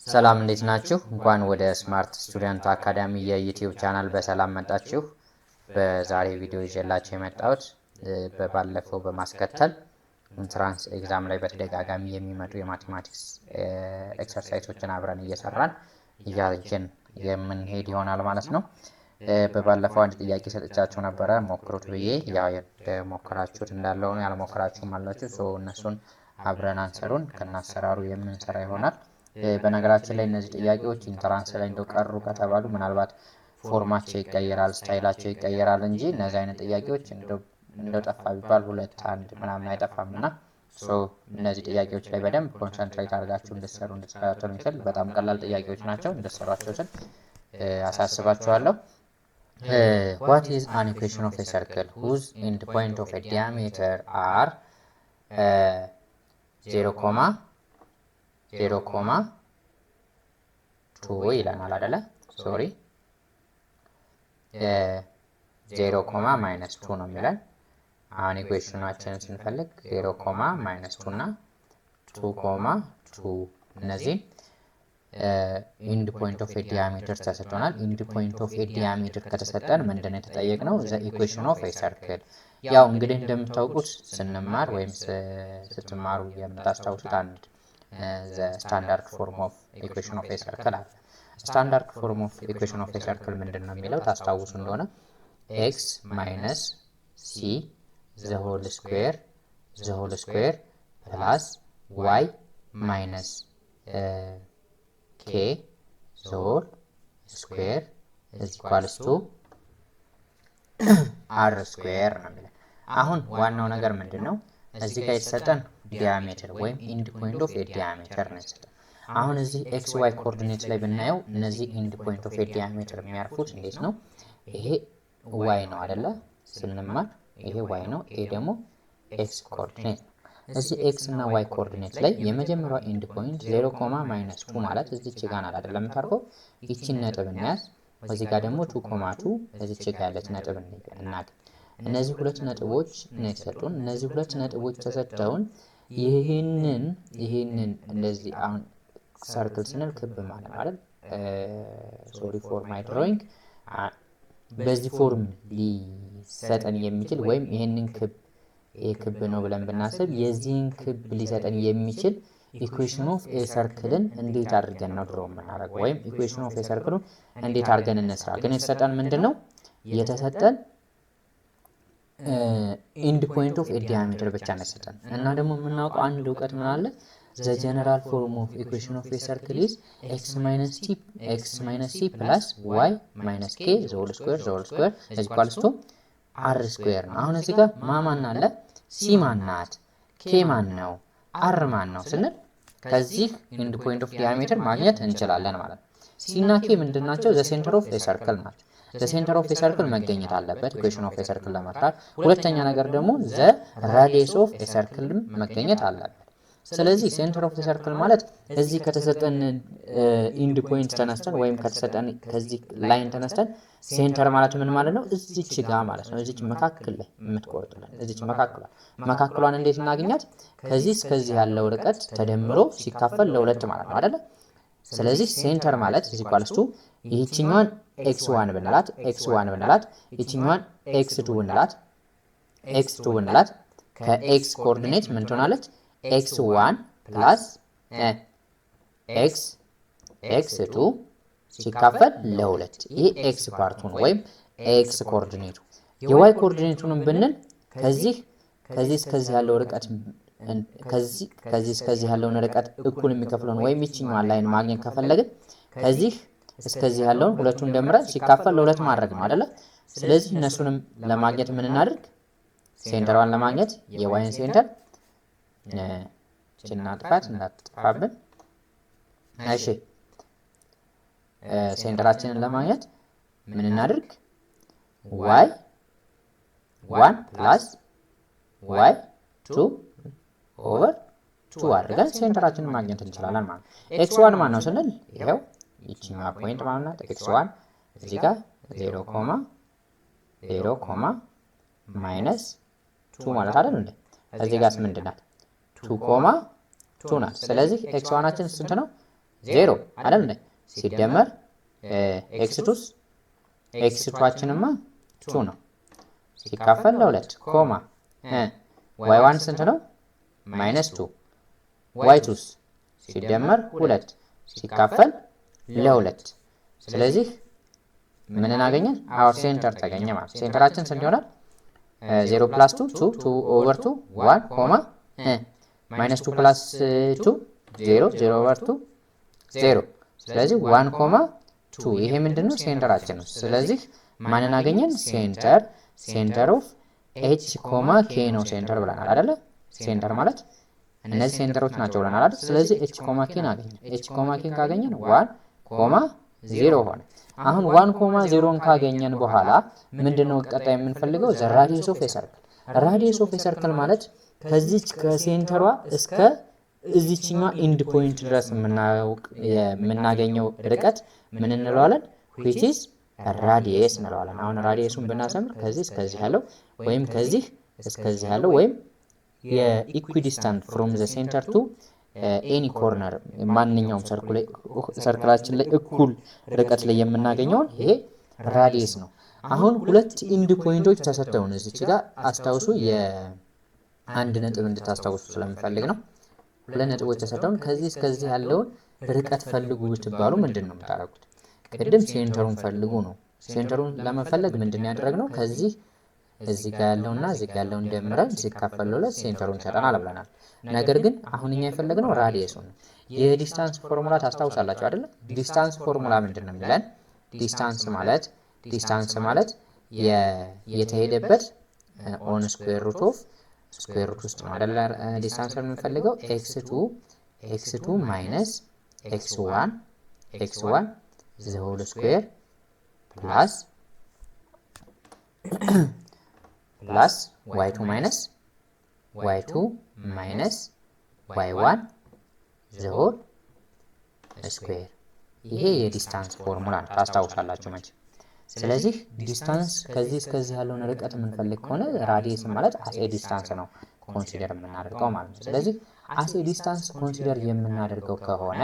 ሰላም እንዴት ናችሁ? እንኳን ወደ ስማርት ስቱደንት አካዳሚ የዩቲዩብ ቻናል በሰላም መጣችሁ። በዛሬ ቪዲዮ ይዤላችሁ የመጣሁት በባለፈው በማስከተል ኢንትራንስ ኤግዛም ላይ በተደጋጋሚ የሚመጡ የማቴማቲክስ ኤክሰርሳይሶችን አብረን እየሰራን እያየን የምንሄድ ይሆናል ማለት ነው። በባለፈው አንድ ጥያቄ ሰጥቻችሁ ነበረ ሞክሩት ብዬ፣ ያው የሞከራችሁት እንዳለው ነው፣ ያልሞከራችሁም አላችሁ። ሶ እነሱን አብረን አንሰሩን ከናሰራሩ የምንሰራ ይሆናል። በነገራችን ላይ እነዚህ ጥያቄዎች ኢንትራንስ ላይ እንደው ቀሩ ከተባሉ ምናልባት ፎርማቸው ይቀየራል፣ ስታይላቸው ይቀየራል እንጂ እነዚህ አይነት ጥያቄዎች እንደው ጠፋ ቢባል ሁለት አንድ ምናምን አይጠፋምና እነዚህ ጥያቄዎች ላይ በደንብ ኮንሰንትሬት አድርጋችሁ እንድትሰሩ እንድትከታተሉ ይችላል። በጣም ቀላል ጥያቄዎች ናቸው። እንድትሰሯቸው ስል አሳስባችኋለሁ። What is an equation of a circle whose end point of a diameter are 0,2 ይለናል አይደለ? ሶሪ 0,-2 ነው የሚለን። አሁን ኢኩዌሽናችንን ስንፈልግ 0,-2 እና 2,2 እነዚህ ኢንድ ፖይንት ኦፍ ኤ ዲያሜትር ተሰጥቶናል። ኢንድ ፖይንት ኦፍ ኤ ዲያሜትር ከተሰጠን ምንድነው የተጠየቅነው? ዘ ኢኩዌሽን ኦፍ ኤ ሰርክል። ያው እንግዲህ እንደምታውቁት ስንማር ወይም ስትማሩ የምታስታውሱት አንድ ዘ ስታንዳርድ ፎርም ኦፍ ኢኩዌሽን ኦፍ ኤ ሰርክል አለ። ስታንዳርድ ፎርም ኦፍ ኢኩዌሽን ኦፍ ኤ ሰርክል ምንድነው የሚለው ታስታውሱ እንደሆነ ኤክስ ማይነስ ሲ ዘ ሆል ስኩዌር ፕላስ ዋይ ማይነስ ኬ ዘ ሆል ስኩዌር ኢዝ ኢኳልስ ቱ አር ስኩዌር ነው የሚለው። አሁን ዋናው ነገር ምንድነው? እዚህ ጋር የተሰጠን ዲያሜትር ወይም ኢንድ ፖይንት ኦፍ ኤ ዲያሜትር ነው የተሰጠን። አሁን እዚህ ኤክስ ዋይ ኮኦርዲኔት ላይ ብናየው እነዚህ ኢንድ ፖይንት ኦፍ ኤ ዲያሜትር የሚያርፉት እንዴት ነው? ይሄ ዋይ ነው አይደለ? ስንማር ይሄ ዋይ ነው፣ ይሄ ደግሞ ኤክስ ኮኦርዲኔት ነው። እዚህ ኤክስ እና ዋይ ኮኦርዲኔት ላይ የመጀመሪያው ኢንድ ፖይንት 0,-2 ማለት እዚች ጋር ናት አይደለም የምታርፈው። ይቺን ነጥብ እንያዝ። እዚህ ጋር ደግሞ 2,2 እዚች ጋር ያለች ነጥብ እናገኝ። እነዚህ ሁለት ነጥቦች ነው የተሰጡን። እነዚህ ሁለት ነጥቦች ተሰጥተውን ይህንን እንደዚህ አሁን ሰርክል ስንል ክብ ማለት አይደል? ሶሪ ፎር ማይ ድሮይንግ። በዚህ ፎርም ሊሰጠን የሚችል ወይም ይህንን ክብ ክብ ነው ብለን ብናስብ የዚህን ክብ ሊሰጠን የሚችል ኢኩዌሽን ኦፍ ኤ ሰርክልን እንዴት አድርገን ነው ድሮ የምናደርገው? ወይም ኢኩዌሽን ኦፍ ኤ ሰርክሉን እንዴት አድርገን እንስራ? ግን የተሰጠን ምንድነው? የተሰጠን ኢንድ ፖይንት ኦፍ ኤ ዲያሜትር ብቻ ነው የተሰጠን። እና ደግሞ የምናውቀው አንድ እውቀት ምን አለ? ዘ ጀነራል ፎርም ኦፍ ኢኩዌሽን ኦፍ ኤ ሰርክል ኢዝ ኤክስ ማይነስ ሲ ፕላስ ዋይ ማይነስ ኬ ዘ ሆል ስኩዌር ኢዝ ኢኳልስ ቱ አር ስኩዌር ነው። አሁን እዚህ ጋር ማን አለ? ሲ ማን ናት? ኬ ማን ነው? አር ማን ነው ስንል ከዚህ ኢንድ ፖይንት ኦፍ ዲያሜትር ማግኘት እንችላለን ማለት ነው። ሲ እና ኬ ምንድናቸው? ዘ ሴንተር ኦፍ ኤ ሰርክል ናቸው። ዘ ሴንተር ኦፍ ኤ ሰርክል መገኘት አለበት ኢኩዌሽን ኦፍ ኤ ሰርክል ለመስራት። ሁለተኛ ነገር ደግሞ ዘ ራዲየስ ኦፍ ኤ ሰርክል መገኘት አለበት። ስለዚህ ሴንተር ኦፍ ኤ ሰርክል ማለት እዚህ ከተሰጠን ኢንድ ፖይንት ተነስተን ወይም ከተሰጠን ከዚህ ላይን ተነስተን ሴንተር ማለት ምን ማለት ነው? እዚች ጋር ማለት ነው። እዚች መካከል ላይ የምትቆርጥልን እዚች መካከሏን እንዴት እናገኛት? ከዚህ እስከዚህ ያለው ርቀት ተደምሮ ሲካፈል ለሁለት ማለት ነው አይደለ? ስለዚህ ሴንተር ማለት እዚህ ኳልስቱ ይህችኛዋን x1 ብንላት ይህችኛዋን x2 ብንላት ከኤክስ ኮኦርዲኔት ምን ትሆናለች? x1 ፕላስ x2 ሲካፈል ለሁለት። ይሄ ኤክስ ፓርቱን ወይም ኤክስ ኮኦርዲኔቱ። የዋይ ኮኦርዲኔቱንም ብንል ከዚህ እስከዚህ ያለው ርቀት ከዚህ እስከዚህ ያለውን ርቀት እኩል የሚከፍለውን ወይም ይችኛዋን ላይን ማግኘት ከፈለግን ከዚህ እስከዚህ ያለውን ሁለቱን ደምረን ሲካፈል ለሁለት ማድረግ ነው አይደለ? ስለዚህ እነሱንም ለማግኘት ምን እናድርግ? ሴንተሯን ለማግኘት የዋይን ሴንተር ችና ጥፋት እንዳትጠፋብን። እሺ ሴንተራችንን ለማግኘት ምን እናድርግ? ዋይ 1 ፕላስ ዋይ 2 ኦቨር 2 አድርገን ሴንተራችንን ማግኘት እንችላለን ማለት ነው። x1 ማን ነው ስንል ይሄው ይችኛዋ ፖይንት ማለት ናት። x1 እዚህ ጋር 0,-2 ማለት አይደል እንዴ? እዚህ ጋርስ ምንድን ናት? 2,2 ናት። ስለዚህ x1አችን ስንት ነው? 0 አይደል እንዴ? ሲደመር ኤክስ2ስ ኤክስ2ችንማ 2 ነው ሲካፈል ለ2 ኮማ y1 ስንት ነው? -2 y2ስ ሲደመር 2 ሲካፈል ለ2 ስለዚህ ምንን አገኘን? አወር ሴንተር ተገኘ ማለት ነው። ሴንተራችን ስንት ይሆናል? 0 + 2 2 ኦቨር 2 1 ኮማ -2 + 2 0 0 ኦቨር 2 0 ስለዚህ 1 ኮማ 2 ይሄ ምንድነው? ሴንተራችን ነው። ስለዚህ ማንን አገኘን? ሴንተር ኦፍ ኤች ኮማ ኬ ነው ሴንተር ብለናል አይደለ? ሴንተር ማለት እነዚህ ሴንተሮች ናቸው ብለናል አይደል? ስለዚህ ኤች ኮማ ኬን አገኘን። ኤች ኮማ ኬን ካገኘን 1 ኮማ 0 ሆነ። አሁን 1 ኮማ 0ን ካገኘን በኋላ ምንድነው ቀጣይ የምንፈልገው? ዘ ራዲየስ ኦፍ ኤ ሰርክል። ራዲየስ ኦፍ ኤ ሰርክል ማለት ከዚች ከሴንተሯ እስከ እዚችኛው ኢንድ ፖይንት ድረስ የምናገኘው ርቀት ምን እንለዋለን? which is ራዲየስ እንለዋለን። አሁን ራዲየሱን ብናሰምር ከዚህ እስከዚህ ያለው ወይም ከዚህ እስከዚህ ያለው ወይም የኢኩዲስታንት ፍሮም ዘ ሴንተር ቱ ኤኒ ኮርነር ማንኛውም ሰርክላችን ላይ እኩል ርቀት ላይ የምናገኘውን ይሄ ራዲየስ ነው። አሁን ሁለት ኢንድ ፖይንቶች ተሰጥተውን እዚች ጋር አስታውሱ፣ የአንድ ነጥብ እንድታስታውሱ ስለምፈልግ ነው። ሁለት ነጥቦች ተሰጥተውን ከዚህ እስከዚህ ያለውን ርቀት ፈልጉ ብትባሉ ምንድን ነው የምታደርጉት? ቅድም ሴንተሩን ፈልጉ ነው። ሴንተሩን ለመፈለግ ምንድን ያደረግነው? ከዚህ እዚህ ጋር ያለውና እዚህ ጋር ያለውን ደምረን ሲካፈል ለሁለት ሴንተሩን ይሰጠናል ብለናል። ነገር ግን አሁን እኛ የፈለግነው ራዲየሱን ነው። የዲስታንስ ፎርሙላ ታስታውሳላችሁ አይደል? ዲስታንስ ፎርሙላ ምንድን ነው የሚለን? ዲስታንስ ማለት የተሄደበት ኦን ስኩዌር ሩት ኦፍ ስኩዌር ሩት ውስጥ ነው አይደል? ዲስታንስ የምንፈልገው x2 ማይነስ x1 ዘ ሆል ስኩዌር ፕላስ y2 ማይነስ y1 ዘ ሆል ስኩዌር። ይሄ የዲስታንስ ፎርሙላ ነው፣ ታስታውሳላችሁ መቼ። ስለዚህ ዲስታንስ ከዚህ እስከዚህ ያለውን ርቀት የምንፈልግ ከሆነ ራዲየስ ማለት አስ ኤ ዲስታንስ ነው ኮንሲደር የምናደርገው ማለት ነው። ስለዚህ አስ ኤ ዲስታንስ ኮንሲደር የምናደርገው ከሆነ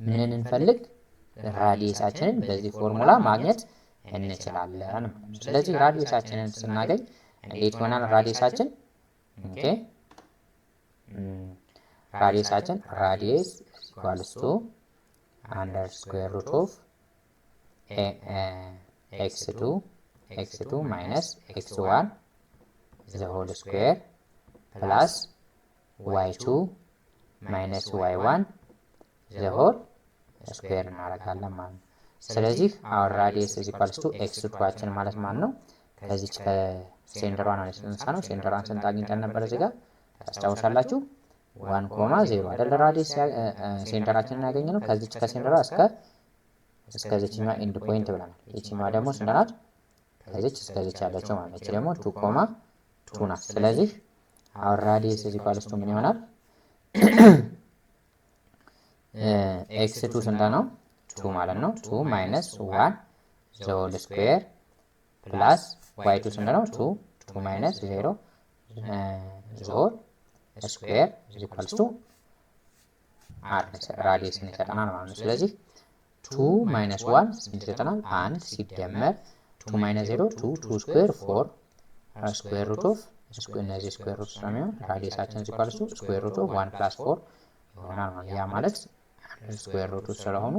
ምንን እንፈልግ? ራዲየሳችንን በዚህ ፎርሙላ ማግኘት እንችላለን። ስለዚህ ራዲየሳችንን ስናገኝ እንዴት ይሆናል? ራዲየሳችን ራዲየስ ኢኳልስ ቱ አንደር ስኩዌር ሩት ኦፍ x2 ማይነስ x1 ዘ ሆል ስኩዌር ፕላስ y2 ማይነስ y1 ዘ ሆል ስኩዌር እናደርጋለን ማለት ነው። ስለዚህ አወር ራዲየስ ኢዝ ኢኳልስ ቱ x2ችን ማለት ማለት ነው ከዚች ከሴንተሯን ነው የተነሳነው። ሴንተሯን ስንት አግኝተን ነበር? እዚህ ጋር ታስታውሳላችሁ 1.0 አይደል? ራዲየስ ሴንተራችንን ያገኘነው ከዚች ከሴንተሯ እስከዚችኛው ኢንድ ፖይንት ብለናል። ይቺኛዋ ደግሞ ስንት ናት? ከዚች እስከዚች ያለችው ማለት ነው። እቺ ደግሞ 2.2 ናት። ስለዚህ አወር ራዲየስ ኢዝ ኢኳልስ ቱ ምን ይሆናል? x2 ስንት ነው? 2 ማለት ነው። 2 ማይነስ 1 ዘ ሆል ስኩዌር ፕላስ y2 ስንት ነው? 2 ማይነስ 0 ዘ ሆል ስኩዌር ኢዝ ኢኳልስ ቱ r ራዲየስን ይሰጠናል ማለት ነው። ስለዚህ 2 ማይነስ 1 ስንት ይሰጠናል? 1 ሲደመር 2 ማይነስ 0 2 ስኩዌር 4 ስኩዌር ሩት ኦፍ እነዚህ ስኩዌር ሩት ስለሚሆን ራዲየሳችን ኢዝ ኢኳልስ ቱ ስኩዌር ሩት ኦፍ 1 + 4 ይሆናል ማለት ያ ማለት ስኩዌር ሩት ስለሆኑ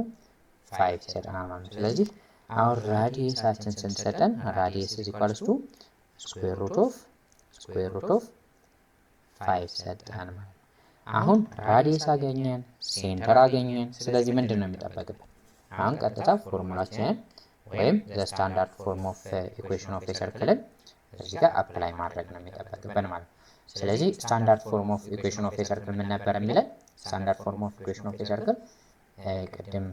5 ይሰጠናል ማለት ነው። ስለዚህ አሁን ራዲየሳችን ስንሰጠን ራዲየስ ኢዝ ኢኳልስ ቱ ስኩዌር ሩት ኦፍ 5 ሰጠን ማለት ነው። አሁን ራዲየስ አገኘን፣ ሴንተር አገኘን። ስለዚህ ምንድን ነው የሚጠበቅብን? አሁን ቀጥታ ፎርሙላችንን ወይም ዘ ስታንዳርድ ፎርም ኦፍ ኢኩዌሽን ኦፍ ኤ ሰርክልን እዚህ ጋር አፕላይ ማድረግ ነው የሚጠበቅብን ማለት ነው። ስለዚህ ስታንዳርድ ፎርም ኦፍ ኢኩዌሽን ኦፍ ኤ ሰርክል ምን ነበር የሚለን? ስታንዳርድ ፎርም ኦፍ ኢኩዌሽን ኦፍ ኤ ሰርክል ቅድም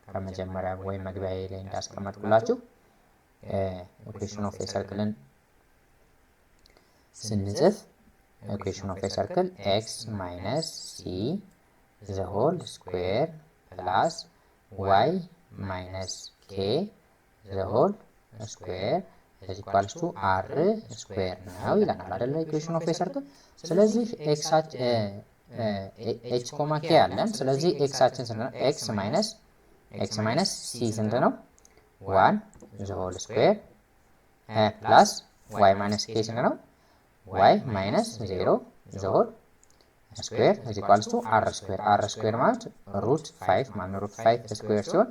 ከመጀመሪያ ወይም መግቢያ ላይ እንዳስቀመጥኩላችሁ ኢኩዌሽን ኦፍ ኤ ሰርክልን ስንጽፍ ኢኩዌሽን ኦፍ ኤ ሰርክል x ማይነስ c ዘ ሆል ስኩዌር ፕላስ y ማይነስ k ዘ ሆል ስኩዌር ኢዝ ኢኳልስ ቱ r ስኩዌር ነው ይለናል አይደል? ኢኩዌሽን ኦፍ ኤ ሰርክል። ስለዚህ ኤች ኮማ ኬ አለን። ስለዚህ ኤክሳችን ስንት ነው? ኤክስ ማይነስ ሲ ስንት ነው? 1 ዘ ሆል ስኩዌር ፕላስ ዋይ ማይነስ ኬ ስንት ነው? ዋይ ማይነስ 0 ዘ ሆል ስኩዌር ኢዝ ኢኳልስ ቱ አር ስኩዌር ማለት ሩት 5 ማለት ሩት 5 ስኩዌር ሲሆን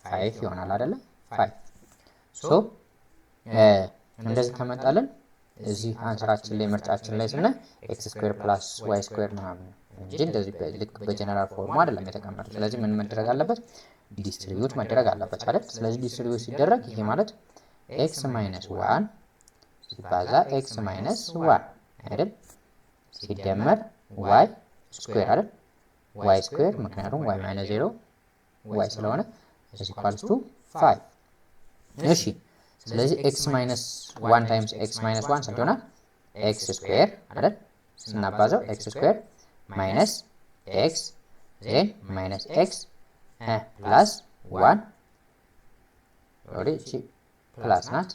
5 ይሆናል አይደለ? 5 ሶ እንደዚህ ከመጣልን እዚህ አንሰራችን ላይ ምርጫችን ላይ ስናይ ኤክስ ስኩዌር ፕላስ ዋይ ስኩዌር ምናምን እንጂ እንደዚህ ልክ በጀነራል ፎርሙ አይደለም የተቀመጠው። ስለዚህ ምን መደረግ አለበት? ዲስትሪቢዩት መደረግ አለበት አይደል? ስለዚህ ዲስትሪቢዩት ሲደረግ ይሄ ማለት ኤክስ ማይነስ 1 ሲባዛ ኤክስ ማይነስ 1 አይደል? ሲደመር ዋይ ስኩዌር አይደል? ዋይ ስኩዌር ምክንያቱም ዋይ ማይነስ 0 ዋይ ስለሆነ ኢዝ ኢኳልስ ቱ 5። እሺ ስለዚህ ኤክስ ማይነስ 1 ታይምስ ኤክስ ማይነስ 1 ስንት ይሆናል? ኤክስ ስኩዌር አይደል? ስናባዛው ኤክስ ስኩዌር ማይነስ ኤክስ ዜን ማይነስ ኤክስ ፕላስ 1 ኦሬጂ ፕላስ ናት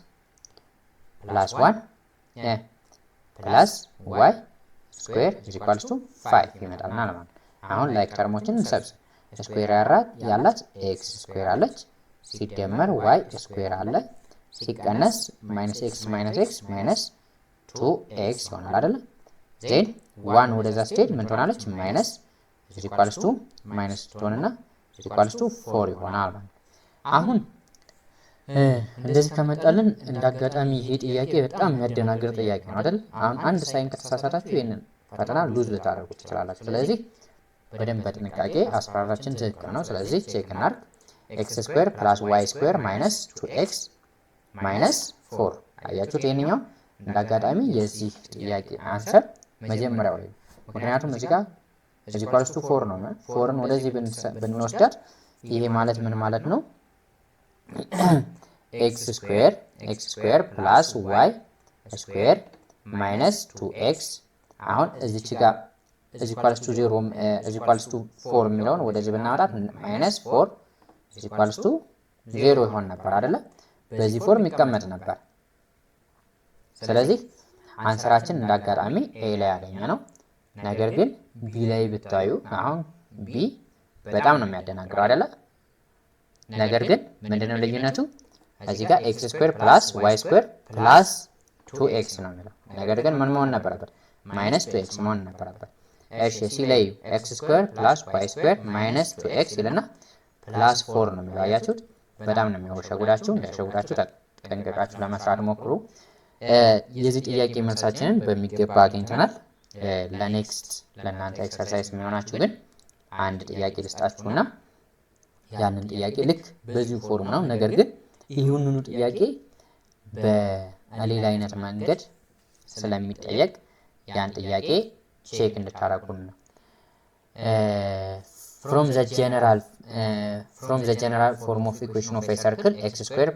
ፕላስ 1 ፕላስ ዋይ ስኩዌር ኢዝ ኢኳልስ ቱ 5 ይመጣልና ማለት አሁን ላይክ ተርሞችን እንሰብስብ። ስኩዌር ያላት ኤክስ ስኩዌር አለች ሲደመር ዋይ ስኩዌር አለ ሲቀነስ ማይነስ ኤክስ ማይነስ 2x ይሆናል አይደል? ዜን 1 ወደዛ ስትሄድ ምን ትሆናለች? ማይነስ ኢዝ ኢኳልስ ቱ ማይነስ ትሆንና ኢዝ ኢኳልስ ቱ 4 ይሆናል ማለት አሁን እንደዚህ ከመጣልን እንዳጋጣሚ ይሄ ጥያቄ በጣም የሚያደናግር ጥያቄ ነው አይደል? አሁን አንድ ሳይን ከተሳሳታችሁ ይሄንን ፈተና ሉዝ ልታደርጉ ትችላላችሁ። ስለዚህ በደንብ በጥንቃቄ አስራራችን ትክክል ነው። ስለዚህ ቼክ እናድርግ። ኤክስ ስኩዌር ፕላስ ዋይ ስኩዌር ማይነስ 2x ማይነስ 4 አያችሁት? ይሄንኛው እንዳጋጣሚ የዚህ ጥያቄ አንሰር መጀመሪያው ላይ ምክንያቱም እዚህ ጋር ኢዝ ኢኳልስ ቱ 4 ነው። 4ን ወደዚህ ብንወስዳት ይሄ ማለት ምን ማለት ነው? ኤክስ ስኩዌር ፕላስ ዋይ ስኩዌር ማይነስ 2x አሁን እዚች ጋር ኢዝ ኢኳልስ ቱ 0 ኢዝ ኢኳልስ ቱ 4 የሚለውን ወደዚህ ብናወጣት ማይነስ 4 ኢዝ ኢኳልስ ቱ 0 ይሆን ነበር አይደለ? በዚህ ፎርም ይቀመጥ ነበር። ስለዚህ አንሰራችን እንዳጋጣሚ ኤ ላይ ያገኘ ነው። ነገር ግን ቢ ላይ ብታዩ አሁን ቢ በጣም ነው የሚያደናግረው አይደለ? ነገር ግን ምንድነው ልዩነቱ? እዚህ ጋር ኤክስ ስኩዌር ፕላስ ዋይ ስኩዌር ፕላስ 2x ነው የሚለው። ነገር ግን ምን መሆን ነበረበት? ማይነስ 2x መሆን ነበረበት። እሺ ሲ ላይ ኤክስ ስኩዌር ፕላስ ዋይ ስኩዌር ማይነስ 2x ይልና ፕላስ 4 ነው የሚለው። አያችሁት? በጣም ነው የሚያወሻጉዳችሁ። እንዳይሸጉዳችሁ ተጠንቀቃችሁ ለመስራት ሞክሩ። የዚህ ጥያቄ መልሳችንን በሚገባ አግኝተናል። ለኔክስት ለእናንተ ኤክሰርሳይዝ የሚሆናችሁ ግን አንድ ጥያቄ ልስጣችሁና ያንን ጥያቄ ልክ በዚሁ ፎርም ነው። ነገር ግን ይሁንኑ ጥያቄ በሌላ አይነት መንገድ ስለሚጠየቅ ያን ጥያቄ ቼክ እንድታረጉን ነው። from the general form of equation of a circle x square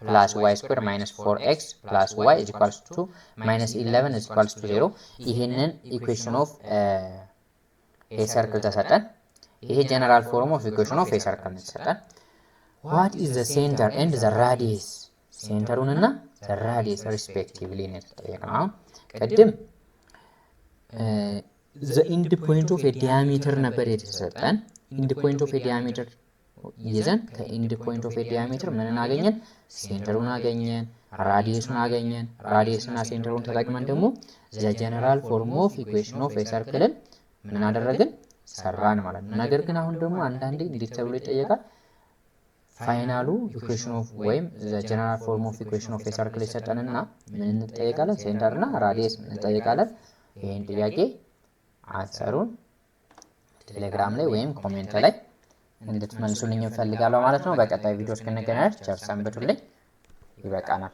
plus y square minus 4x plus y is equals to minus 11 is equals to 0 ይሄንን ኢኩዌሽን ኦፍ a circle ተሰጠን። ይሄ ጀነራል ፎርም ኦፍ ኢኩዌሽን ኦፍ a circle ተሰጠን። what is the center and the radius ሴንተሩንና the radius respectively ነው የተጠየቅነው። አሁን ቀደም the end point of a diameter ነበር የተሰጠን። end point of a diameter ይዘን ከend point of a diameter ምን አገኘን? ሴንተሩን አገኘን፣ ራዲየሱን አገኘን። ራዲየስና ሴንተሩን ተጠቅመን ደግሞ the general form of equation of a circle ምን አደረግን? ሰራን ማለት ነው። ነገር ግን አሁን ደግሞ አንዳንዴ እንዴት ተብሎ ይጠየቃል? ፋይናሉ ኢኩዌሽን ኦፍ ወይም the general form of equation of a circle ይሰጠንና ምን እንጠየቃለን? ሴንተርና ራዲየስ እንጠየቃለን። ይሄን ጥያቄ አንሰሩን ቴሌግራም ላይ ወይም ኮሜንት ላይ እንድትመልሱልኝ እንፈልጋለሁ ማለት ነው። በቀጣይ ቪዲዮ እስክንገናኝ ቸር ሰንብቱልኝ። ይበቃናል።